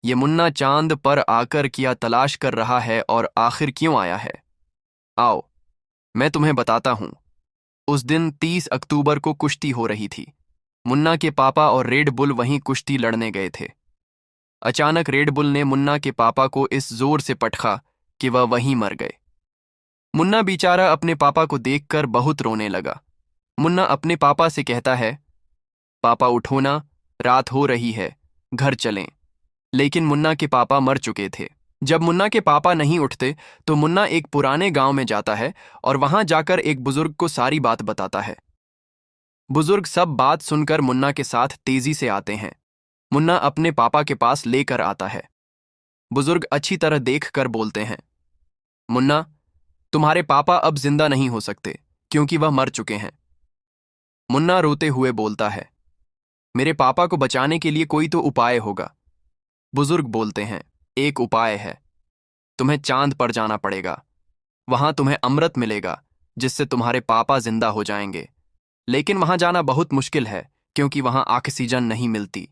ये मुन्ना चांद पर आकर क्या तलाश कर रहा है और आखिर क्यों आया है? आओ, मैं तुम्हें बताता हूं। उस दिन 30 अक्टूबर को कुश्ती हो रही थी। मुन्ना के पापा और रेड बुल वहीं कुश्ती लड़ने गए थे। अचानक रेड बुल ने मुन्ना के पापा को इस जोर से पटका कि वह वहीं मर गए। मुन्ना बेचारा अपने पापा को देखकर बहुत रोने लगा। मुन्ना अपने पापा से कहता है, पापा उठो ना, रात हो रही है, घर चलें। लेकिन मुन्ना के पापा मर चुके थे। जब मुन्ना के पापा नहीं उठते तो मुन्ना एक पुराने गांव में जाता है और वहां जाकर एक बुजुर्ग को सारी बात बताता है। बुजुर्ग सब बात सुनकर मुन्ना के साथ तेजी से आते हैं। मुन्ना अपने पापा के पास लेकर आता है। बुजुर्ग अच्छी तरह देख कर बोलते हैं, मुन्ना, तुम्हारे पापा अब जिंदा नहीं हो सकते क्योंकि वह मर चुके हैं। मुन्ना रोते हुए बोलता है, मेरे पापा को बचाने के लिए कोई तो उपाय होगा। बुजुर्ग बोलते हैं, एक उपाय है, तुम्हें चांद पर जाना पड़ेगा। वहां तुम्हें अमृत मिलेगा जिससे तुम्हारे पापा जिंदा हो जाएंगे। लेकिन वहां जाना बहुत मुश्किल है क्योंकि वहां ऑक्सीजन नहीं मिलती।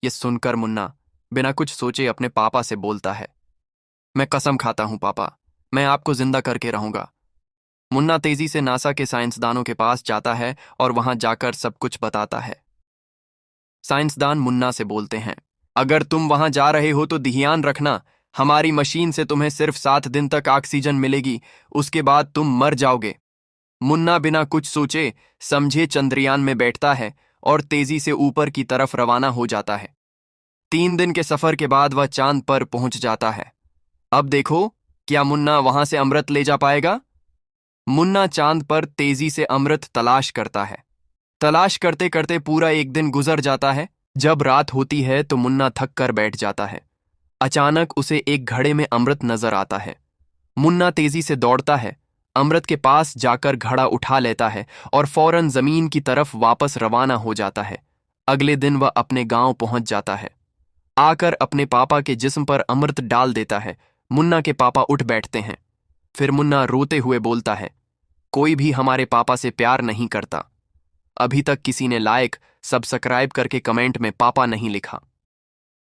ये सुनकर मुन्ना बिना कुछ सोचे अपने पापा से बोलता है, मैं कसम खाता हूं पापा, मैं आपको जिंदा करके रहूंगा। मुन्ना तेजी से नासा के साइंसदानों के पास जाता है और वहां जाकर सब कुछ बताता है। साइंसदान मुन्ना से बोलते हैं, अगर तुम वहां जा रहे हो तो ध्यान रखना, हमारी मशीन से तुम्हें सिर्फ 7 दिन तक ऑक्सीजन मिलेगी, उसके बाद तुम मर जाओगे। मुन्ना बिना कुछ सोचे समझे चंद्रयान में बैठता है और तेजी से ऊपर की तरफ रवाना हो जाता है। 3 दिन के सफर के बाद वह चांद पर पहुंच जाता है। अब देखो, क्या मुन्ना वहां से अमृत ले जा पाएगा? मुन्ना चांद पर तेजी से अमृत तलाश करता है। तलाश करते करते पूरा एक दिन गुजर जाता है। जब रात होती है तो मुन्ना थक कर बैठ जाता है। अचानक उसे एक घड़े में अमृत नजर आता है। मुन्ना तेजी से दौड़ता है, अमृत के पास जाकर घड़ा उठा लेता है और फौरन जमीन की तरफ वापस रवाना हो जाता है। अगले दिन वह अपने गांव पहुंच जाता है। आकर अपने पापा के जिस्म पर अमृत डाल देता है। मुन्ना के पापा उठ बैठते हैं। फिर मुन्ना रोते हुए बोलता है, कोई भी हमारे पापा से प्यार नहीं करता। अभी तक किसी ने लाइक, सब्सक्राइब करके कमेंट में पापा नहीं लिखा।